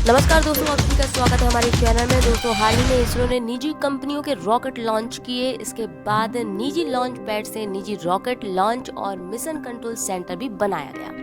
नमस्कार दोस्तों, आप सभी का स्वागत है हमारे चैनल में। दोस्तों, हाल ही में इसरो ने निजी कंपनियों के रॉकेट लॉन्च किए। इसके बाद निजी लॉन्च पैड से निजी रॉकेट लॉन्च और मिशन कंट्रोल सेंटर भी बनाया गया।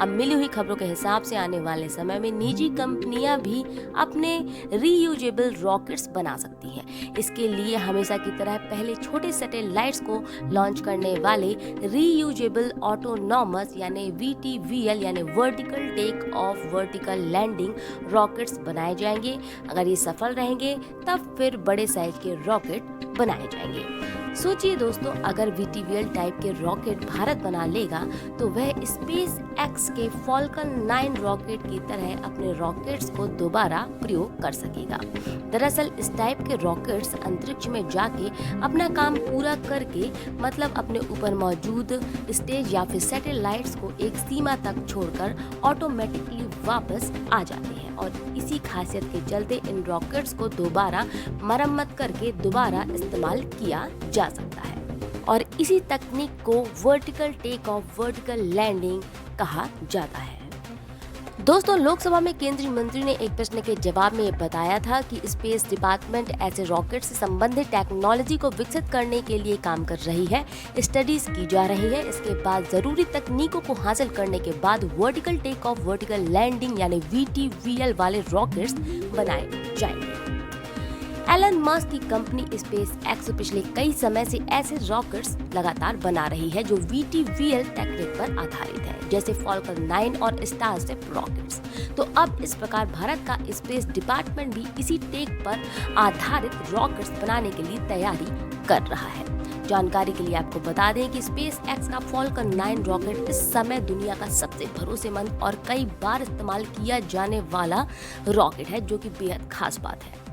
अब मिली हुई खबरों के हिसाब से आने वाले समय में निजी कंपनियां भी अपने रीयूजेबल रॉकेट्स बना सकती हैं। इसके लिए हमेशा की तरह पहले छोटे सैटेलाइट्स को लॉन्च करने वाले रीयूजेबल ऑटोनॉमस यानी VTVL यानी vertical take off vertical landing rockets बनाए जाएंगे। अगर ये सफल रहेंगे तब फिर बड़े साइज के रॉकेट बनाए जाएंगे। सोचिए दोस्तों, अगर VTVL टाइप के रॉकेट भारत बना लेगा तो वह स्पेस एक्स के फॉल्कन 9 रॉकेट की तरह अपने रॉकेट्स को दोबारा प्रयोग कर सकेगा। दरअसल इस टाइप के रॉकेट्स अंतरिक्ष में जाके अपना काम पूरा करके मतलब अपने ऊपर मौजूद स्टेज या फिर सैटेलाइट्स को एक सीमा तक छोड़कर ऑटोमेटिकली वापस आ जाते हैं और इसी खासियत के चलते इन रॉकेट्स को दोबारा मरम्मत करके दोबारा इस्तेमाल किया जा सकता है और इसी तकनीक को vertical take off vertical landing कहा जाता है। दोस्तों, लोकसभा में केंद्रीय मंत्री ने एक प्रश्न के जवाब में बताया था कि स्पेस डिपार्टमेंट ऐसे रॉकेट से संबंधित टेक्नोलॉजी को विकसित करने के लिए काम कर रही है, स्टडीज की जा रही है। इसके बाद जरूरी तकनीकों को हासिल करने के बाद vertical take off vertical landing यानी VTVL वाले रॉकेट्स बनाए जाएंगे। एलन मस्क की कंपनी स्पेस एक्स पिछले कई समय से ऐसे रॉकेट्स लगातार बना रही है जो VTVL टेक्निक पर आधारित है, जैसे फॉल्कन 9 और स्टारशिप रॉकेट्स। तो अब इस प्रकार भारत का स्पेस डिपार्टमेंट भी इसी टेक पर आधारित रॉकेट्स बनाने के लिए तैयारी कर रहा है। जानकारी के लिए आपको बता दें कि स्पेस एक्स का फॉल्कन 9 रॉकेट इस समय दुनिया का सबसे भरोसेमंद और कई बार इस्तेमाल किया जाने वाला रॉकेट है, जो कि बेहद खास बात है।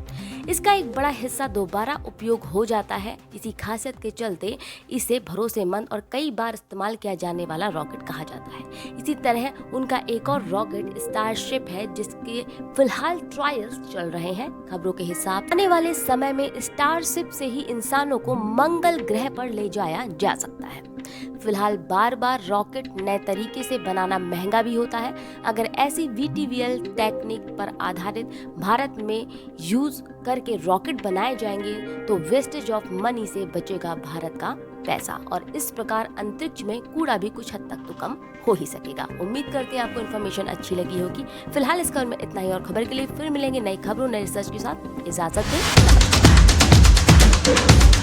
इसका एक बड़ा हिस्सा दोबारा उपयोग हो जाता है। इसी खासियत के चलते इसे भरोसेमंद और कई बार इस्तेमाल किया जाने वाला रॉकेट कहा जाता है। इसी तरह उनका एक और रॉकेट स्टारशिप है, जिसके फिलहाल ट्रायल्स चल रहे हैं। खबरों के हिसाब से आने वाले समय में स्टारशिप से ही इंसानों को मंगल ग्रह पर ले जाया जा सकता है। फिलहाल बार बार रॉकेट नए तरीके से बनाना महंगा भी होता है। अगर ऐसी VTVL टेक्निक पर आधारित भारत में यूज करके रॉकेट बनाए जाएंगे तो वेस्टेज ऑफ मनी से बचेगा भारत का पैसा और इस प्रकार अंतरिक्ष में कूड़ा भी कुछ हद तक तो कम हो ही सकेगा। उम्मीद करते हैं आपको इन्फॉर्मेशन अच्छी लगी होगी। फिलहाल इस खबर में इतना ही और खबर के लिए फिर मिलेंगे नई खबरों नई रिसर्च के साथ। इजाजत दें।